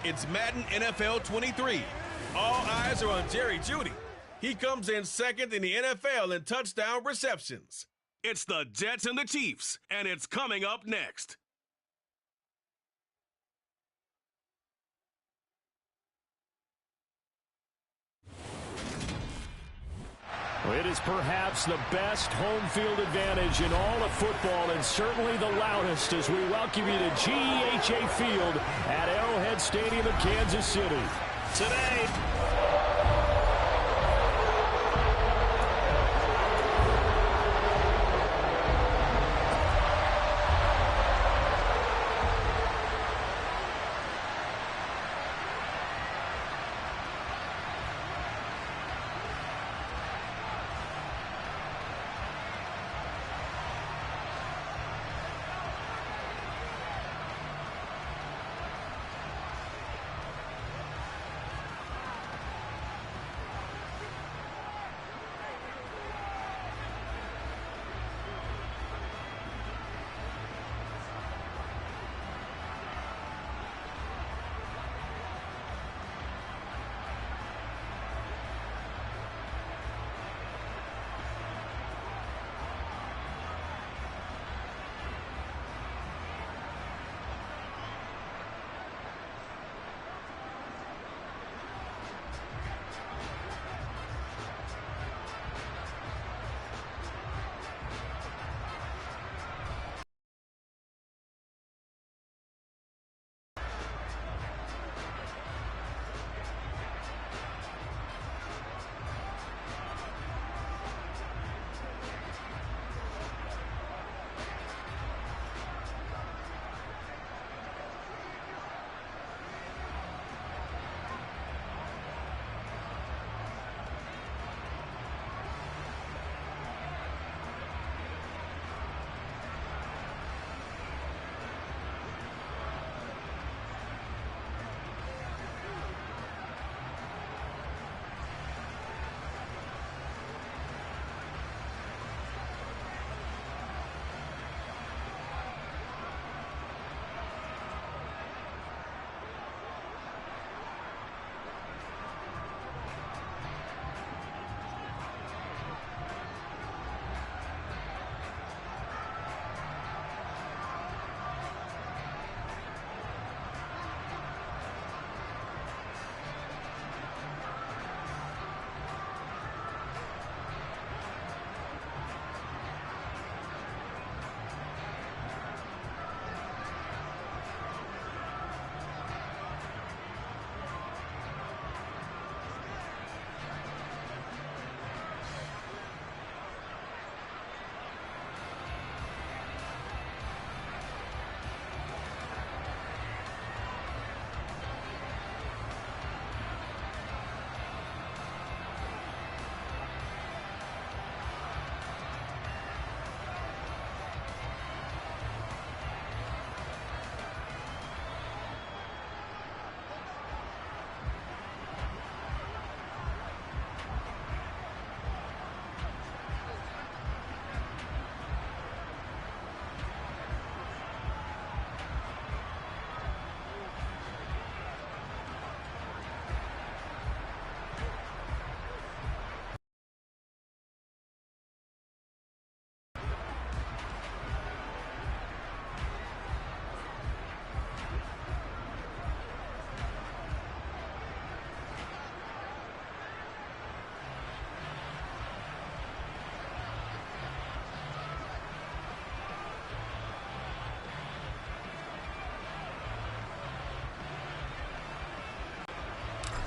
It's Madden NFL 23. All eyes are on Jerry Jeudy. He comes in second in the NFL in touchdown receptions. It's the Jets and the Chiefs, and it's coming up next. It is perhaps the best home field advantage in all of football, and certainly the loudest, as we welcome you to GEHA Field at Arrowhead Stadium in Kansas City. Today,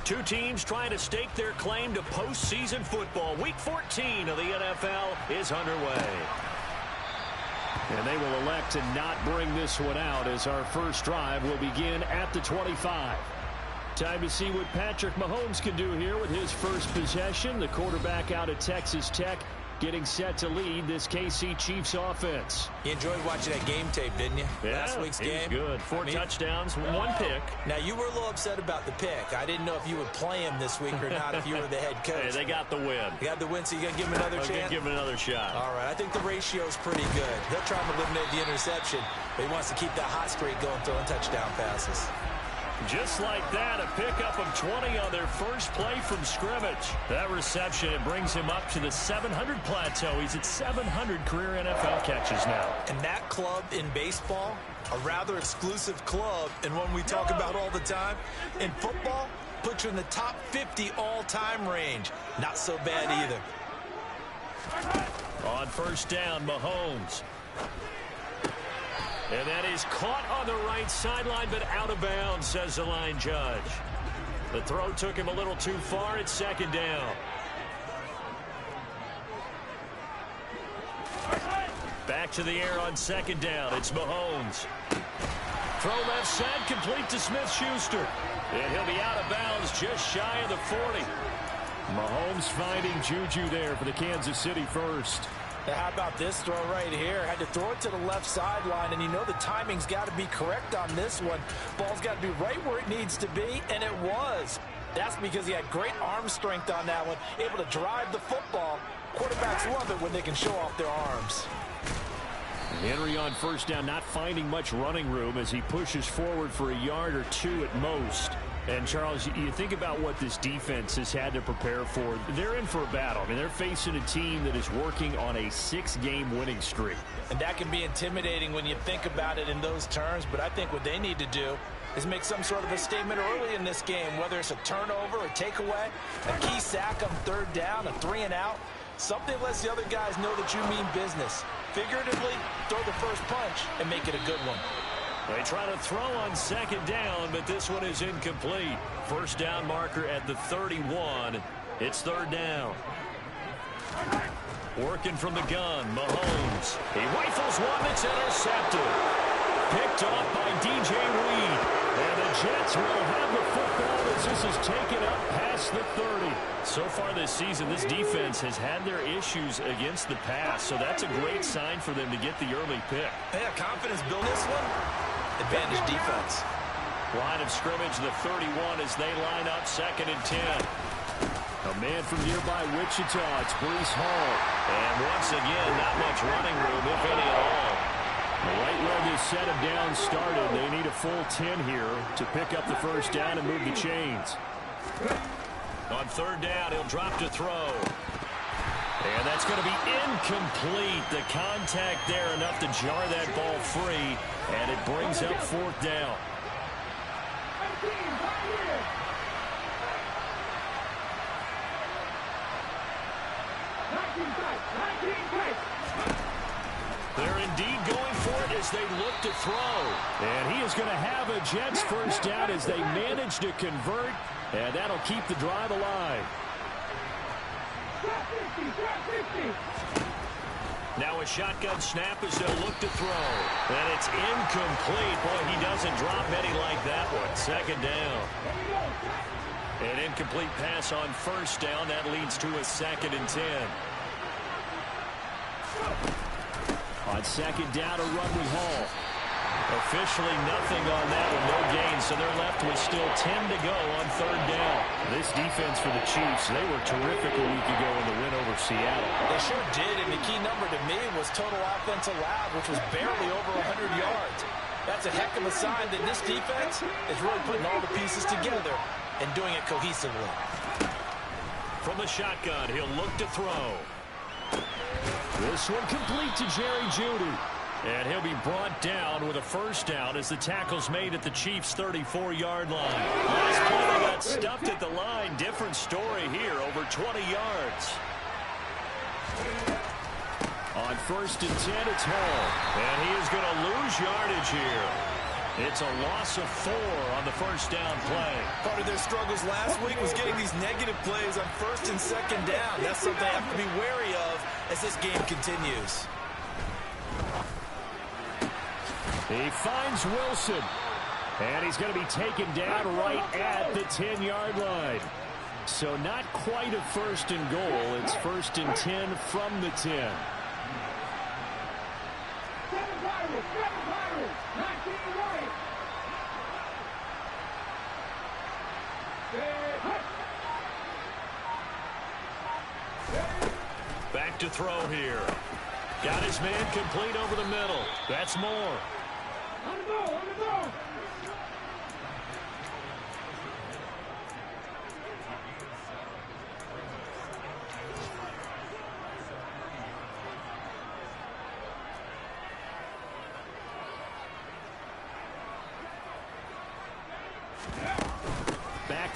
two teams trying to stake their claim to postseason football. Week 14 of the NFL is underway. And they will elect to not bring this one out, as our first drive will begin at the 25. Time to see what Patrick Mahomes can do here with his first possession. The quarterback out of Texas Tech getting set to lead this KC Chiefs offense. You enjoyed watching that game tape, didn't you? Yeah, last week's game. Good. Four touchdowns, one pick. Now, you were a little upset about the pick. I didn't know if you would play him this week or not if you were the head coach. Hey, they got the win. They got the win, so you're going to give him another chance? Give him another shot. All right. I think the ratio is pretty good. He'll try to eliminate the interception, but he wants to keep that hot streak going, throwing touchdown passes. Just like that, a pickup of 20 on their first play from scrimmage. That reception, it brings him up to the 700 plateau. He's at 700 career NFL catches now. And that club in baseball, a rather exclusive club, and one we talk about all the time. In football, puts you in the top 50 all-time range. Not so bad either. On first down, Mahomes. And that is caught on the right sideline, but out of bounds, says the line judge. The throw took him a little too far. It's second down. Back to the air on second down. It's Mahomes. Throw left side, complete to Smith-Schuster. And he'll be out of bounds just shy of the 40. Mahomes finding Juju there for the Kansas City first. Now, how about this throw right here? Had to throw it to the left sideline, and you know the timing's got to be correct on this one. Ball's got to be right where it needs to be, and it was. That's because he had great arm strength on that one, able to drive the football. Quarterbacks love it when they can show off their arms. Henry on first down, not finding much running room as he pushes forward for a yard or two at most. And, Charles, you think about what this defense has had to prepare for. They're in for a battle. I mean, they're facing a team that is working on a 6-game winning streak. And that can be intimidating when you think about it in those terms. But I think what they need to do is make some sort of a statement early in this game, whether it's a turnover, a takeaway, a key sack on third down, a 3-and-out. Something lets the other guys know that you mean business. Figuratively, throw the first punch and make it a good one. They try to throw on second down, but this one is incomplete. First down marker at the 31. It's third down. Working from the gun, Mahomes. He rifles one that's intercepted. Picked off by DJ Reed. And the Jets will have the football as this is taken up past the 30. So far this season, this defense has had their issues against the pass, so that's a great sign for them to get the early pick. Yeah, confidence build this one. Advantage defense. Line of scrimmage, the 31 as they line up second and 10. A man from nearby Wichita, it's Breece Hall. And once again, not much running room, if any at all. Right where this set of downs started, they need a full 10 here to pick up the first down and move the chains. On third down, he'll drop to throw. And that's going to be incomplete. The contact there enough to jar that ball free, and it brings up fourth down. They're indeed going for it as they look to throw. And he is going to have a Jets first down as they manage to convert, and that'll keep the drive alive. Now a shotgun snap as they'll look to throw. And it's incomplete. Boy, he doesn't drop many like that one. Second down. An incomplete pass on first down. That leads to a second and 10. On second down, a run with Hall. Officially nothing on that one, no gain, so they're left with still 10 to go on third down. This defense for the Chiefs, they were terrific a week ago in the win over Seattle. They sure did, and the key number to me was total offense allowed, which was barely over 100 yards. That's a heck of a sign that this defense is really putting all the pieces together and doing it cohesively. From the shotgun, he'll look to throw. This one complete to Jerry Jeudy. And he'll be brought down with a first down as the tackle's made at the Chiefs' 34-yard line. Last play, they got stuffed at the line. Different story here, over 20 yards. On first and 10, it's Hall. And he is going to lose yardage here. It's a loss of 4 on the first down play. Part of their struggles last week was getting these negative plays on first and second down. That's something they have to be wary of as this game continues. He finds Wilson, and he's going to be taken down right at the 10-yard line. So not quite a first and goal. It's first and 10 from the 10. Back to throw here. Got his man complete over the middle. That's Moore.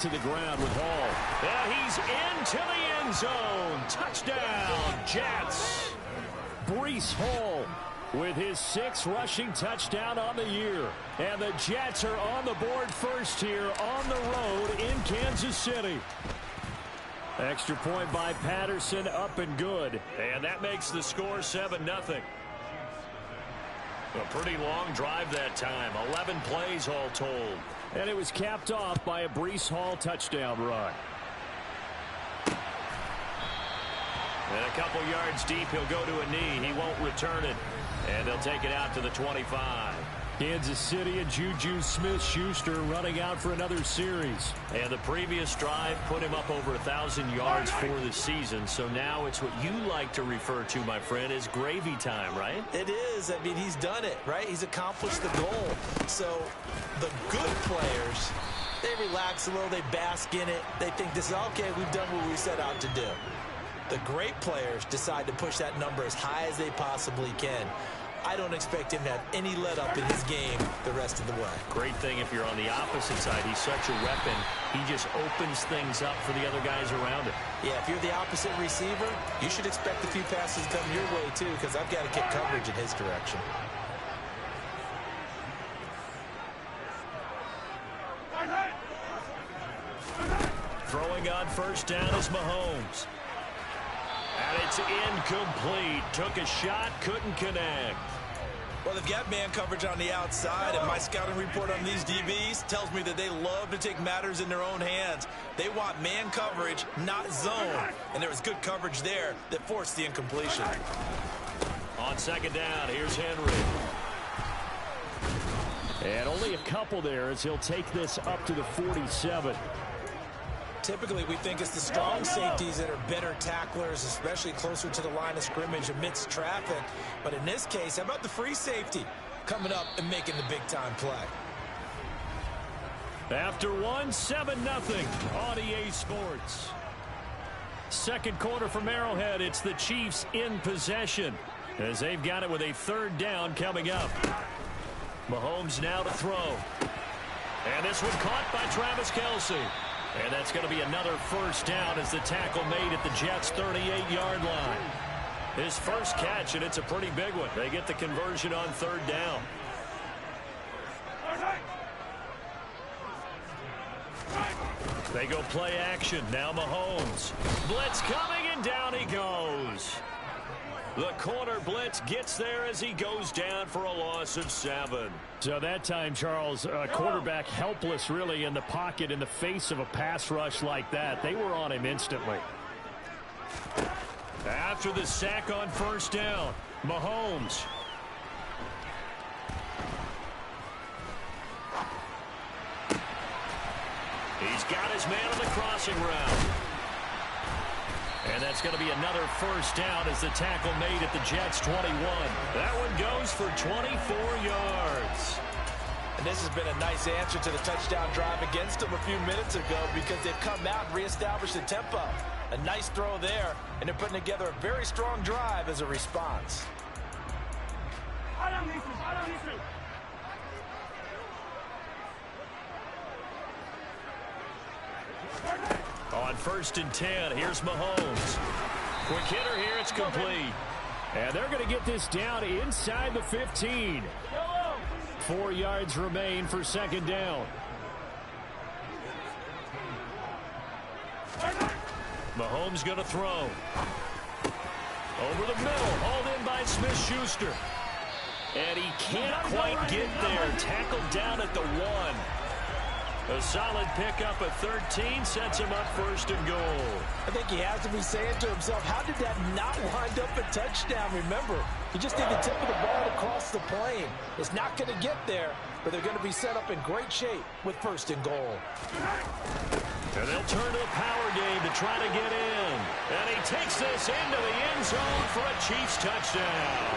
to the ground with Hall. And he's into the end zone. Touchdown, Jets. Breece Hall with his 6th rushing touchdown on the year. And the Jets are on the board first here on the road in Kansas City. Extra point by Patterson, up and good. And that makes the score 7-0. A pretty long drive that time. 11 plays all told. And it was capped off by a Breece Hall touchdown run. And a couple yards deep, he'll go to a knee. He won't return it. And they'll take it out to the 25. Kansas City and Juju Smith-Schuster running out for another series. And the previous drive put him up over 1,000 yards for the season. So now it's what you like to refer to, my friend, as gravy time, right? It is. I mean, he's done it, right? He's accomplished the goal. So the good players, they relax a little. They bask in it. They think this is okay. We've done what we set out to do. The great players decide to push that number as high as they possibly can. I don't expect him to have any let-up in his game the rest of the way. Great thing if you're on the opposite side. He's such a weapon. He just opens things up for the other guys around him. Yeah, if you're the opposite receiver, you should expect a few passes come your way, too, because I've got to get coverage in his direction. Throwing on first down is Mahomes. And it's incomplete. Took a shot, couldn't connect. Well, they've got man coverage on the outside, and my scouting report on these DBs tells me that they love to take matters in their own hands. They want man coverage, not zone. And there was good coverage there that forced the incompletion. On second down, here's Henry. And only a couple there as he'll take this up to the 47. Typically, we think it's the strong safeties that are better tacklers, especially closer to the line of scrimmage amidst traffic. But in this case, how about the free safety coming up and making the big-time play? After 7-0 on EA Sports. Second quarter from Arrowhead, it's the Chiefs in possession as they've got it with a third down coming up. Mahomes now to throw. And this one caught by Travis Kelce. And that's going to be another first down as the tackle made at the Jets' 38-yard line. His first catch, and it's a pretty big one. They get the conversion on third down. They go play action. Now Mahomes. Blitz coming, and down he goes. The corner blitz gets there as he goes down for a loss of 7. So that time, Charles, quarterback helpless really in the pocket in the face of a pass rush like that. They were on him instantly. After the sack on first down, Mahomes. He's got his man on the crossing route. And that's going to be another first down as the tackle made at the Jets' 21. That one goes for 24 yards. And this has been a nice answer to the touchdown drive against them a few minutes ago because they've come out and reestablished the tempo. A nice throw there, and they're putting together a very strong drive as a response. On first and 10, here's Mahomes. Quick hitter here, it's complete. And they're going to get this down inside the 15. 4 yards remain for second down. Mahomes going to throw. Over the middle, hauled in by Smith-Schuster. And he can't quite get there. Tackled down at the 1. A solid pickup at 13 sets him up first and goal. I think he has to be saying to himself, how did that not wind up a touchdown? Remember, he just did the tip of the ball across the plane. It's not going to get there, but they're going to be set up in great shape with first and goal. And they'll turn to the power game to try to get in. And he takes this into the end zone for a Chiefs touchdown.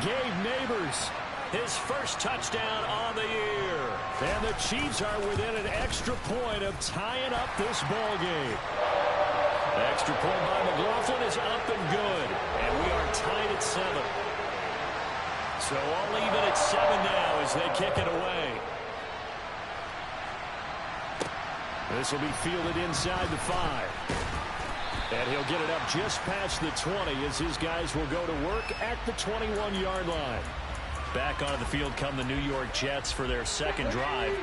Gabe Neighbors, his first touchdown on the year. And the Chiefs are within an extra point of tying up this ball game. Extra point by McLaughlin is up and good. And we are tied at 7. So all even at 7 now as they kick it away. This will be fielded inside the 5. And he'll get it up just past the 20 as his guys will go to work at the 21-yard line. Back onto the field come the New York Jets for their second drive.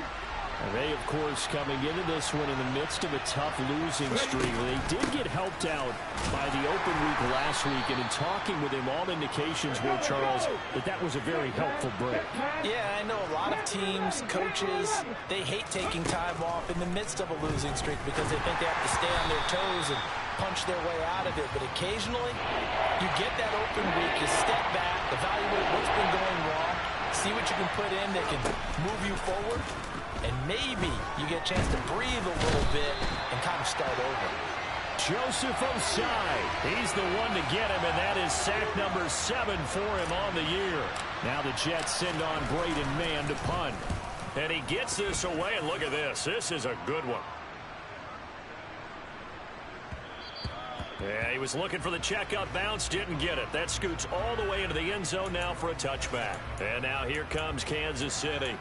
And they, of course, coming into this one in the midst of a tough losing streak. They did get helped out by the open week last week, and in talking with him, all indications were, Charles, that was a very helpful break. Yeah, I know a lot of teams, coaches, they hate taking time off in the midst of a losing streak because they think they have to stay on their toes and punch their way out of it. But occasionally, you get that open week, you step back, evaluate what's been going wrong, see what you can put in that can move you forward, and maybe you get a chance to breathe a little bit and kind of start over. Joseph Osai, he's the one to get him, and that is sack number 7 for him on the year. Now the Jets send on Braden Mann to punt. And he gets this away, and look at this. This is a good one. Yeah, he was looking for the checkout bounce, didn't get it. That scoots all the way into the end zone now for a touchback. And now here comes Kansas City.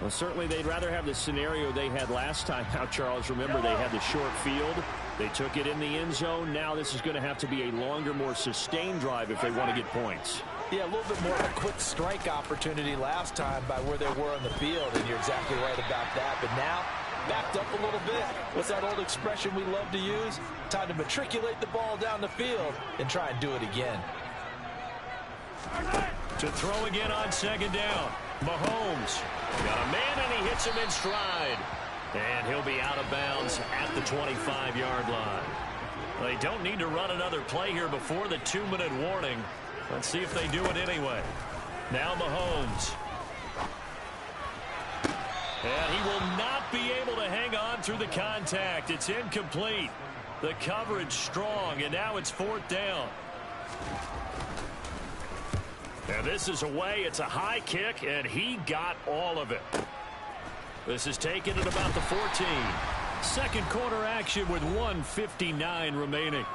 Well, certainly they'd rather have the scenario they had last time. Now, Charles, remember they had the short field. They took it in the end zone. Now this is going to have to be a longer, more sustained drive if they want to get points. Yeah, a little bit more of a quick strike opportunity last time by where they were on the field, and you're exactly right about that. But now, backed up a little bit. What's that old expression we love to use? Time to matriculate the ball down the field and try and do it again. To throw again on second down. Mahomes got a man, and he hits him in stride. And he'll be out of bounds at the 25-yard line. They don't need to run another play here before the 2-minute warning. Let's see if they do it anyway. Now Mahomes. And he will not be able to hang on through the contact. It's incomplete. The coverage strong, and now it's 4th down. And this is away. It's a high kick, and he got all of it. This is taken at about the 14. Second quarter action with 1:59 remaining.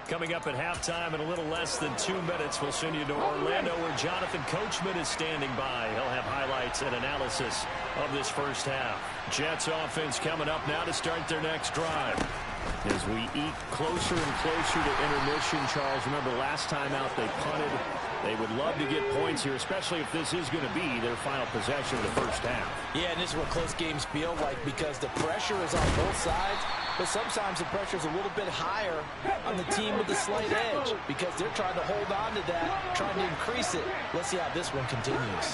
Coming up at halftime in a little less than 2 minutes, we'll send you to Orlando where Jonathan Coachman is standing by. He'll have highlights and analysis of this first half. Jets offense coming up now to start their next drive. As we eat closer and closer to intermission, Charles, remember last time out they punted. They would love to get points here, especially if this is going to be their final possession of the first half. Yeah, and this is what close games feel like because the pressure is on both sides, but sometimes the pressure is a little bit higher on the team with the slight edge because they're trying to hold on to that, trying to increase it. Let's see how this one continues.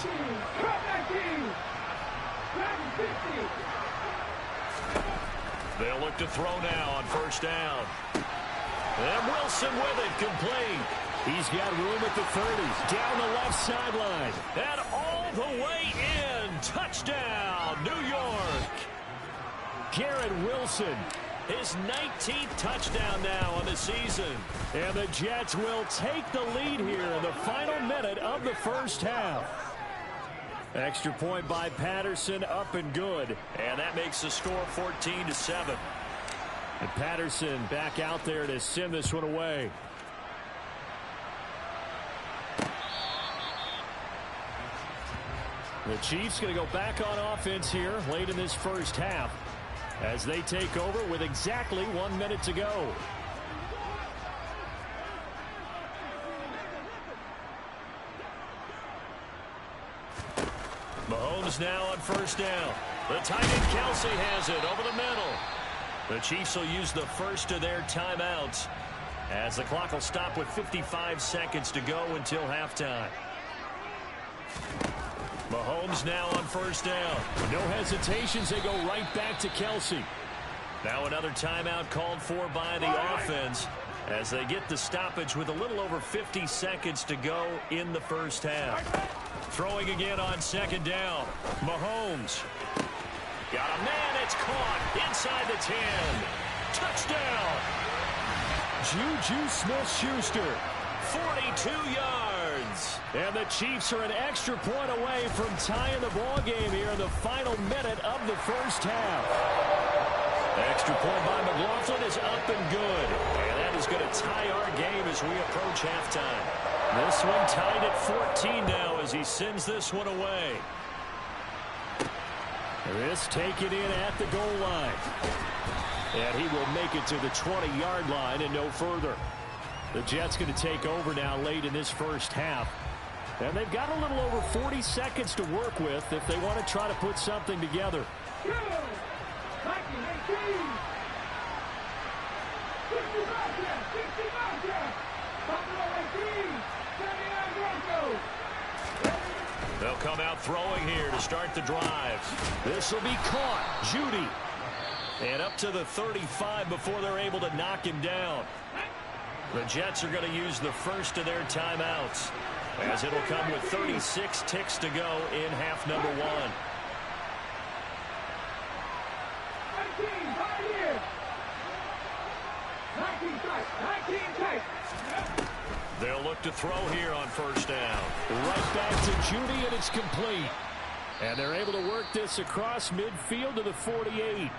They'll look to throw now on first down. And Wilson with it, complete. He's got room at the 30, down the left sideline, and all the way in. Touchdown, New York. Garrett Wilson, his 19th touchdown now on the season. And the Jets will take the lead here in the final minute of the first half. Extra point by Patterson, up and good. And that makes the score 14-7. And Patterson back out there to send this one away. The Chiefs going to go back on offense here late in this first half as they take over with exactly 1 minute to go. Mahomes now on first down. The tight end Kelsey has it over the middle. The Chiefs will use the first of their timeouts as the clock will stop with 55 seconds to go until halftime. Mahomes now on first down. No hesitations. They go right back to Kelsey. Now another timeout called for by the offense as they get the stoppage with a little over 50 seconds to go in the first half. Throwing again on second down. Mahomes. Got a man. It's caught inside the 10. Touchdown. Juju Smith-Schuster. 42 yards. And the Chiefs are an extra point away from tying the ball game here in the final minute of the first half. Extra point by McLaughlin is up and good. And that is going to tie our game as we approach halftime. This one tied at 14 now as he sends this one away. This taken in at the goal line. And he will make it to the 20-yard line and no further. The Jets going to take over now late in this first half. And they've got a little over 40 seconds to work with if they want to try to put something together. They'll come out throwing here to start the drive. This will be caught. Judy. And up to the 35 before they're able to knock him down. The Jets are going to use the first of their timeouts, as it'll come with 36 ticks to go in half number one. They'll look to throw here on first down. Right back to Judy, and it's complete. And they're able to work this across midfield to the 48.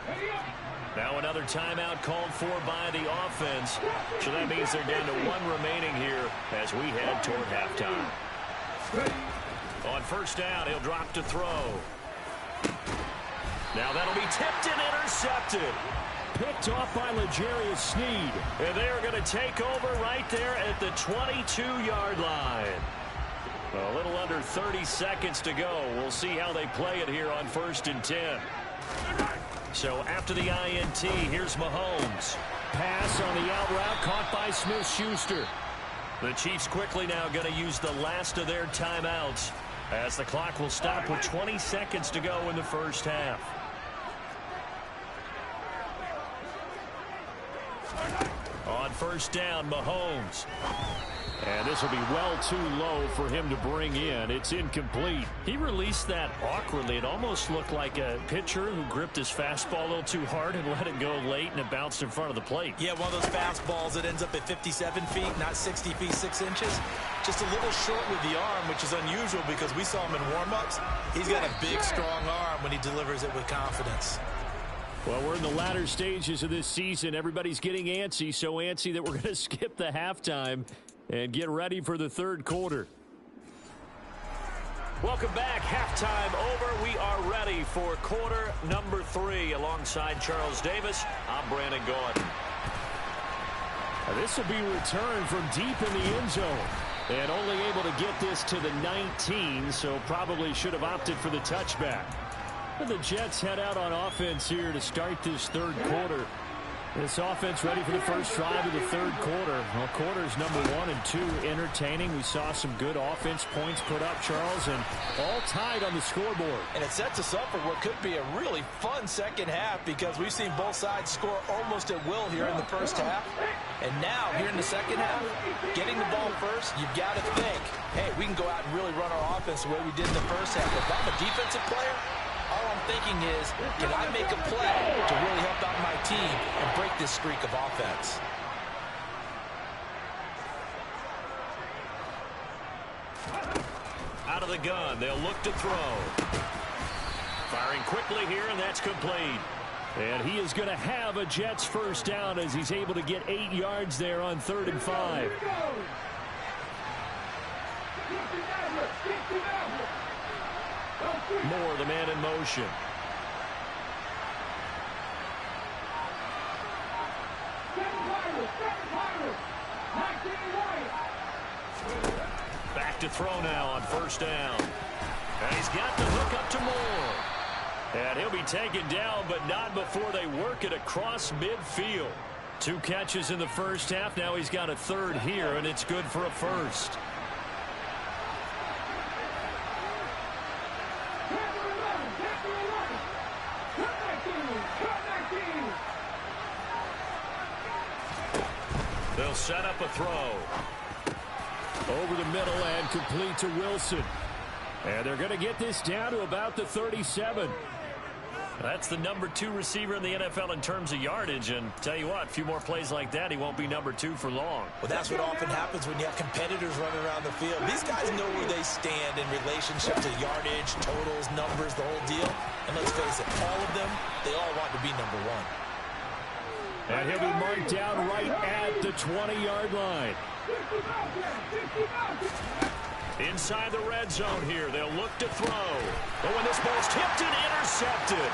Now another timeout called for by the offense. So that means they're down to one remaining here as we head toward halftime. On first down, he'll drop to throw. Now that'll be tipped and intercepted. Picked off by L'Jarius Sneed. And they're going to take over right there at the 22-yard line. A little under 30 seconds to go. We'll see how they play it here on 1st and 10. So after the INT, here's Mahomes. Pass on the out route caught by Smith-Schuster. The Chiefs quickly now going to use the last of their timeouts as the clock will stop with 20 seconds to go in the first half. On first down, Mahomes. And this will be well too low for him to bring in. It's incomplete. He released that awkwardly. It almost looked like a pitcher who gripped his fastball a little too hard and let it go late, and it bounced in front of the plate. Yeah, one of those fastballs that ends up at 57 feet, not 60 feet, 6 inches. Just a little short with the arm, which is unusual because we saw him in warm-ups. He's got a big, strong arm when he delivers it with confidence. Well, we're in the latter stages of this season. Everybody's getting antsy, so antsy that we're going to skip the halftime and get ready for the third quarter. Welcome back. Halftime over. We are ready for quarter number 3. Alongside Charles Davis, I'm Brandon Gordon. This will be returned from deep in the end zone. And only able to get this to the 19, so probably should have opted for the touchback. And the Jets head out on offense here to start this third quarter. This offense ready for the first drive of the third quarter. Well, quarters number 1 and 2 entertaining. We saw some good offense points put up, Charles, and all tied on the scoreboard. And it sets us up for what could be a really fun second half because we've seen both sides score almost at will here in the first half. And now, here in the second half, getting the ball first, you've got to think, hey, we can go out and really run our offense the way we did in the first half. If I'm a defensive player, all I'm thinking is, can I make a play to really help out my team and break this streak of offense? Out of the gun, they'll look to throw. Firing quickly here, and that's complete. And he is going to have a Jets first down as he's able to get 8 yards there on 3rd and 5. Moore, the man in motion. Back to throw now on first down. And he's got the hook up to Moore. And he'll be taken down, but not before they work it across midfield. 2 catches in the first half. Now he's got a third here, and it's good for a first. They'll set up a throw. Over the middle and complete to Wilson. And they're going to get this down to about the 37. That's the number 2 receiver in the NFL in terms of yardage. And tell you what, a few more plays like that, he won't be number 2 for long. Well, that's what often happens when you have competitors running around the field. These guys know where they stand in relationship to yardage, totals, numbers, the whole deal. And let's face it, all of them, they all want to be number 1. And he'll be marked down right at the 20-yard line. Inside the red zone here, they'll look to throw. But when this ball's tipped and intercepted.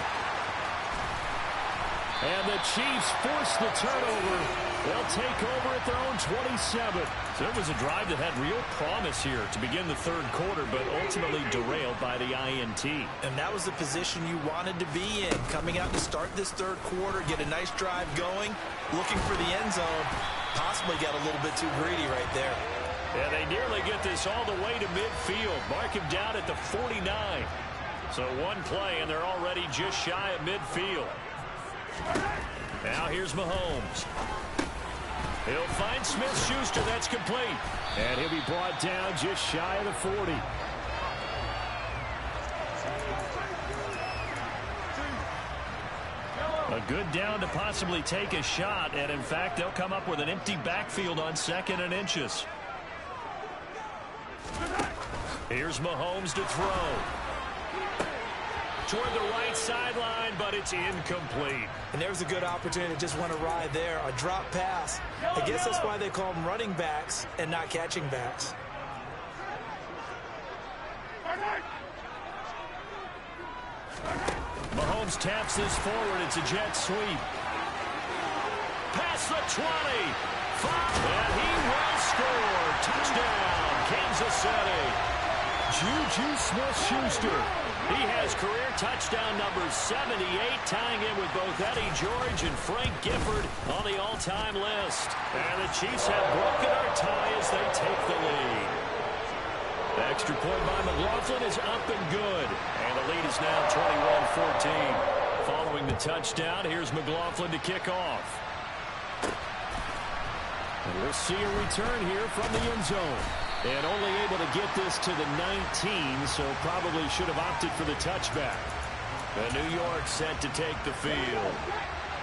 And the Chiefs force the turnover. They'll take over at their own 27. So it was a drive that had real promise here to begin the third quarter, but ultimately derailed by the INT. And that was the position you wanted to be in. Coming out to start this third quarter, get a nice drive going, looking for the end zone. Possibly got a little bit too greedy right there. Yeah, they nearly get this all the way to midfield. Mark him down at the 49. So one play, and they're already just shy of midfield. Now here's Mahomes. He'll find Smith-Schuster. That's complete. And he'll be brought down just shy of the 40. A good down to possibly take a shot. And, in fact, they'll come up with an empty backfield on 2nd and inches. Here's Mahomes to throw. Toward the right sideline, but it's incomplete. And there's a good opportunity to just want to ride there. A drop pass. I guess that's why they call them running backs and not catching backs. Mahomes taps this forward. It's a jet sweep. Past the 20. And he will score. Touchdown, Kansas City. Juju Smith-Schuster. He has career touchdown number 78, tying in with both Eddie George and Frank Gifford on the all-time list. And the Chiefs have broken our tie as they take the lead. The extra point by McLaughlin is up and good. And the lead is now 21-14. Following the touchdown, here's McLaughlin to kick off. And we'll see a return here from the end zone. And only able to get this to the 19, so probably should have opted for the touchback. The New York set to take the field.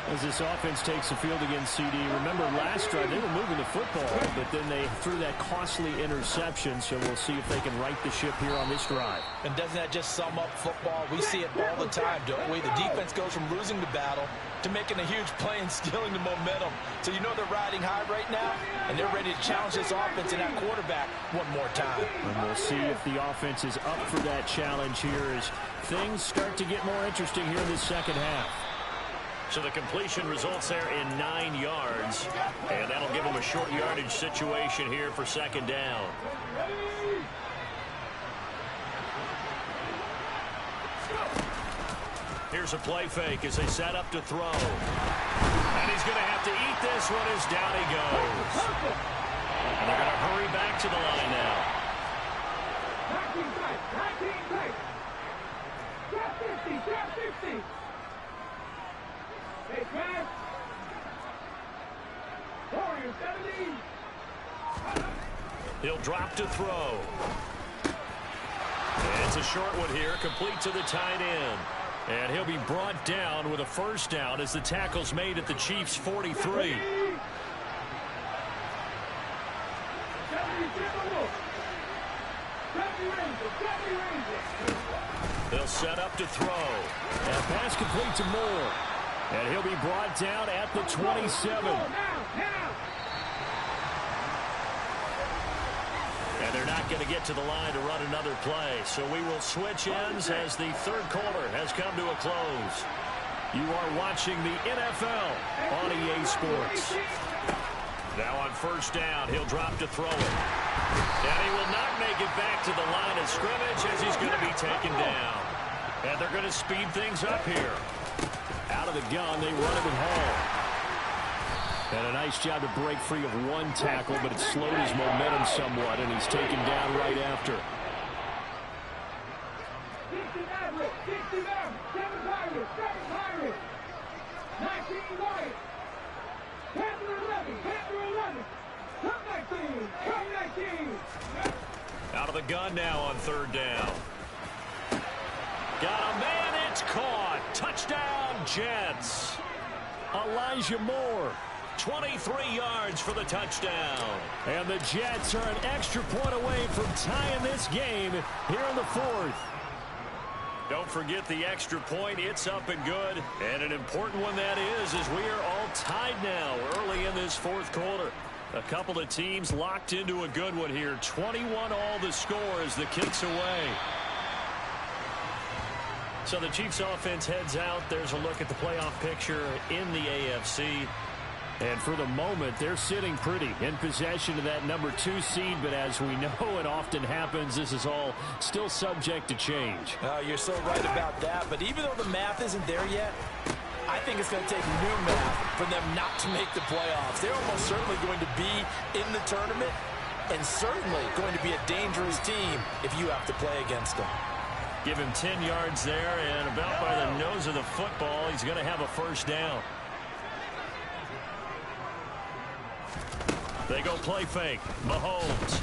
As this offense takes the field against CD, remember last drive they were moving the football, but then they threw that costly interception, so we'll see if they can right the ship here on this drive. And doesn't that just sum up football? We see it all the time, don't we? The defense goes from losing the battle to making a huge play and stealing the momentum. So you know they're riding high right now, and they're ready to challenge this offense and that quarterback one more time. And we'll see if the offense is up for that challenge here as things start to get more interesting here in this second half. So the completion results there in 9 yards, and that'll give them a short yardage situation here for second down. Here's a play fake as they set up to throw. And he's going to have to eat this one as down he goes. And they're going to hurry back to the line now. He'll drop to throw. And it's a short one here, complete to the tight end. And he'll be brought down with a first down as the tackle's made at the Chiefs' 43. They'll set up to throw. And pass complete to Moore. And he'll be brought down at the 27. And they're not going to get to the line to run another play. So we will switch ends as the third quarter has come to a close. You are watching the NFL on EA Sports. Now on first down, he'll drop to throw it. And he will not make it back to the line of scrimmage as he's going to be taken down. And they're going to speed things up here. Out of the gun, they run it home. And a nice job to break free of one tackle, but it slowed his momentum somewhat, and he's taken down right after. Out of the gun now on third down. Got a man, it's caught. Touchdown, Jets. Elijah Moore. 23 yards for the touchdown. And the Jets are an extra point away from tying this game here in the fourth. Don't forget the extra point. It's up and good. And an important one that is as we are all tied now early in this fourth quarter. A couple of teams locked into a good one here. 21 all the score as the kick's away. So the Chiefs offense heads out. There's a look at the playoff picture in the AFC. And for the moment, they're sitting pretty in possession of that number 2 seed. But as we know, it often happens, this is all still subject to change. Oh, you're so right about that. But even though the math isn't there yet, I think it's going to take new math for them not to make the playoffs. They're almost certainly going to be in the tournament and certainly going to be a dangerous team if you have to play against them. Give him 10 yards there, and about by the nose of the football, he's going to have a first down. They go play fake. Mahomes.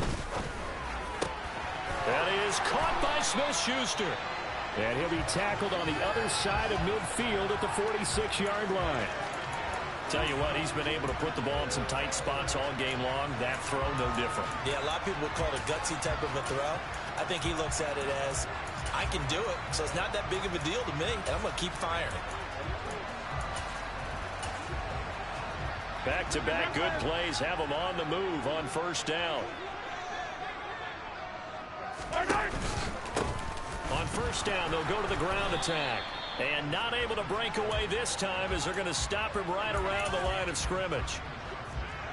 That is caught by Smith-Schuster. And he'll be tackled on the other side of midfield at the 46-yard line. Tell you what, he's been able to put the ball in some tight spots all game long. That throw, no different. Yeah, a lot of people would call it a gutsy type of a throw. I think he looks at it as, I can do it, so it's not that big of a deal to me, and I'm going to keep firing. Back-to-back good plays have them on the move on first down. On first down, they'll go to the ground attack. And not able to break away this time as they're going to stop him right around the line of scrimmage.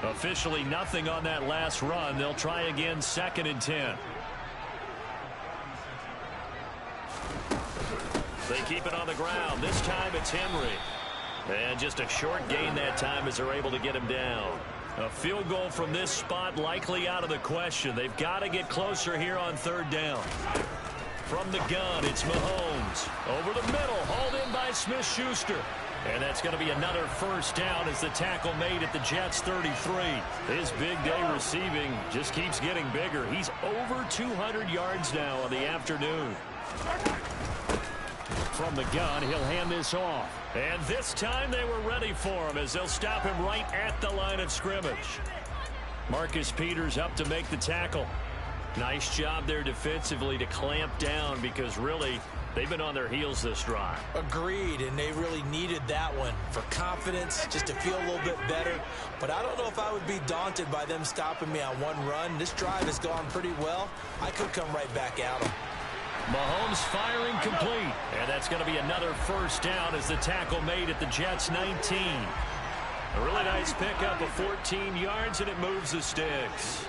Officially nothing on that last run. They'll try again, 2nd and 10. They keep it on the ground. This time it's Henry. And just a short gain that time as they're able to get him down. A field goal from this spot likely out of the question. They've got to get closer here on 3rd down. From the gun, it's Mahomes. Over the middle, hauled in by Smith-Schuster. And that's going to be another first down as the tackle made at the Jets' 33. His big day receiving just keeps getting bigger. He's over 200 yards now on the afternoon. From the gun, he'll hand this off. And this time they were ready for him as they'll stop him right at the line of scrimmage. Marcus Peters up to make the tackle. Nice job there defensively to clamp down because really they've been on their heels this drive. Agreed, and they really needed that one for confidence, just to feel a little bit better. But I don't know if I would be daunted by them stopping me on one run. This drive has gone pretty well. I could come right back at them. Mahomes firing complete. And that's going to be another first down as the tackle made at the Jets' 19. A really nice pickup of 14 yards, and it moves the sticks.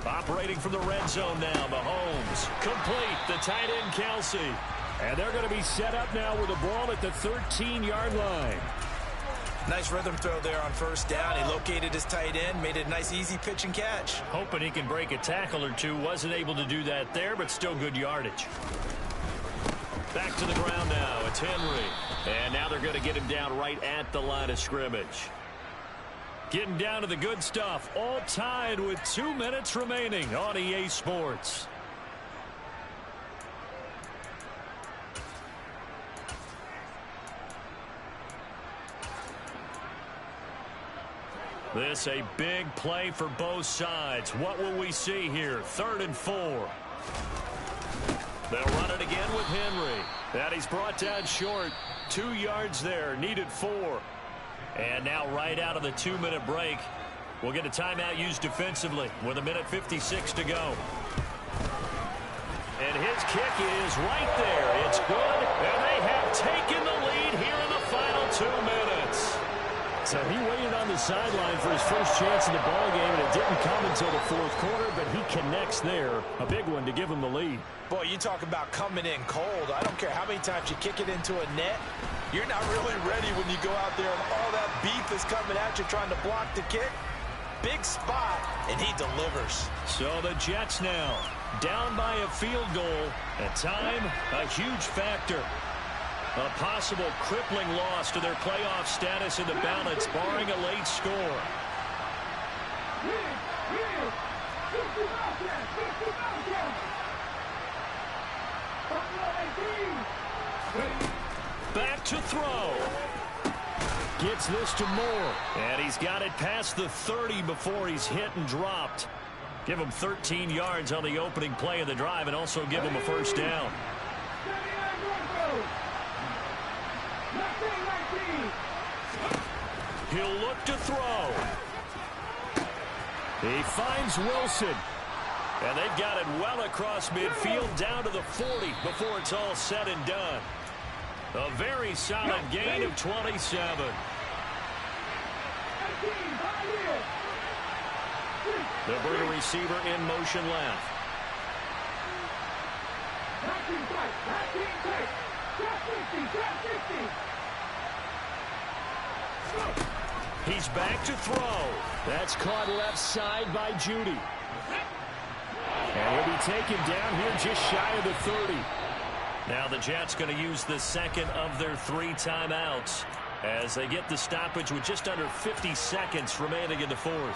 Operating from the red zone now, Mahomes. Complete, the tight end, Kelsey. And they're going to be set up now with the ball at the 13-yard line. Nice rhythm throw there on first down. He located his tight end, made it a nice easy pitch and catch. Hoping he can break a tackle or two. Wasn't able to do that there, but still good yardage. Back to the ground now. It's Henry. And now they're going to get him down right at the line of scrimmage. Getting down to the good stuff. All tied with 2 minutes remaining on EA Sports. This a big play for both sides. What will we see here? 3rd and 4. They'll run it again with Henry. That he's brought down short. 2 yards there. Needed 4. And now right out of the 2-minute break, we'll get a timeout used defensively with 1:56 to go. And his kick is right there. It's good, and they have taken the lead here in the final 2 minutes. So he waited on the sideline for his first chance in the ballgame, and it didn't come until the 4th quarter, but he connects there. A big one to give him the lead. Boy, you talk about coming in cold. I don't care how many times you kick it into a net. You're not really ready when you go out there and all that beef is coming at you trying to block the kick. Big spot, and he delivers. So the Jets now down by a field goal. At time, a huge factor. A possible crippling loss to their playoff status in the balance, barring a late score. Back to throw. Gets this to Moore. And he's got it past the 30 before he's hit and dropped. Give him 13 yards on the opening play of the drive and also give him a first down. He'll look to throw. He finds Wilson. And they've got it well across midfield down to the 40 before it's all said and done. A very solid gain of 27. They'll bring a receiver in motion left. He's back to throw. That's caught left side by Judy. And he'll be taken down here just shy of the 30. Now the Jets going to use the second of their 3 timeouts as they get the stoppage with just under 50 seconds remaining in the 4th.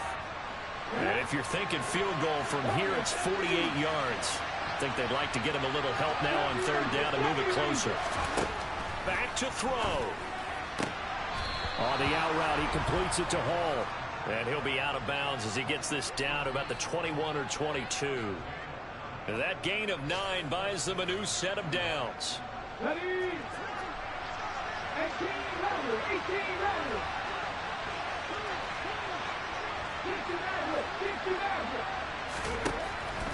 And if you're thinking field goal from here, it's 48 yards. I think they'd like to get him a little help now on 3rd down and move it closer. Back to throw. On the out route, he completes it to Hall. And he'll be out of bounds as he gets this down to about the 21 or 22. That gain of 9 buys them a new set of downs. Ready? 18 rounders, 18 rounders.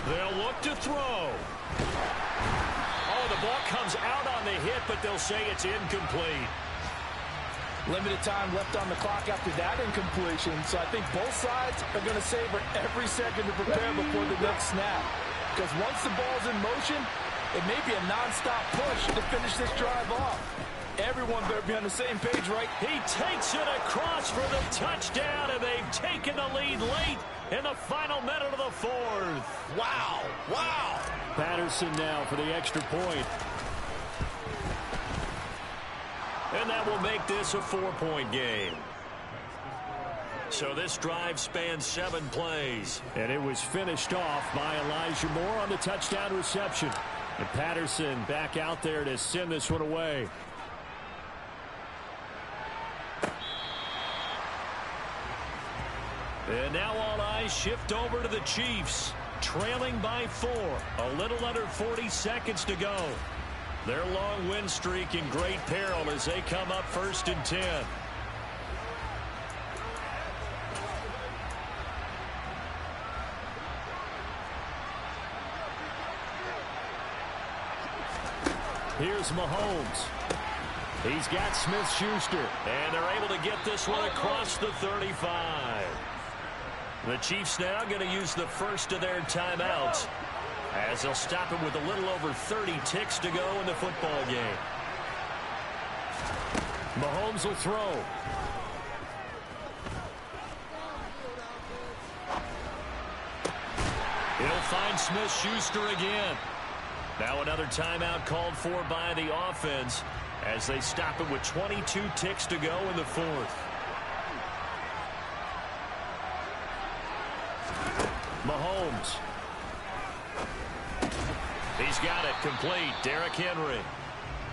They'll look to throw. Oh, the ball comes out on the hit, but they'll say it's incomplete. Limited time left on the clock after that incompletion, so I think both sides are going to savor every second to prepare before the next snap. Because once the ball's in motion, it may be a non-stop push to finish this drive off. Everyone better be on the same page, right? He takes it across for the touchdown, and they've taken the lead late in the final minute of the 4th. Wow, wow. Patterson now for the extra point. And that will make this a 4-point game. So this drive spans 7 plays. And it was finished off by Elijah Moore on the touchdown reception. And Patterson back out there to send this one away. And now all eyes shift over to the Chiefs, trailing by 4. A little under 40 seconds to go. Their long win streak in great peril as they come up 1st and 10. Here's Mahomes. He's got Smith-Schuster. And they're able to get this one across the 35. The Chiefs now going to use the first of their timeouts as they'll stop him with a little over 30 ticks to go in the football game. Mahomes will throw. He'll find Smith-Schuster again. Now another timeout called for by the offense as they stop him with 22 ticks to go in the 4th. Mahomes. He's got it complete. Derrick Henry.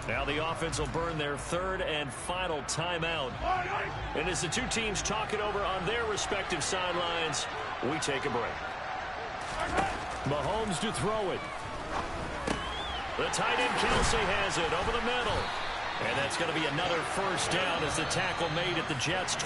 Now the offense will burn their 3rd and final timeout. And as the two teams talk it over on their respective sidelines, we take a break. Mahomes to throw it. The tight end Kelsey has it over the middle. And that's going to be another 1st down as the tackle made at the Jets'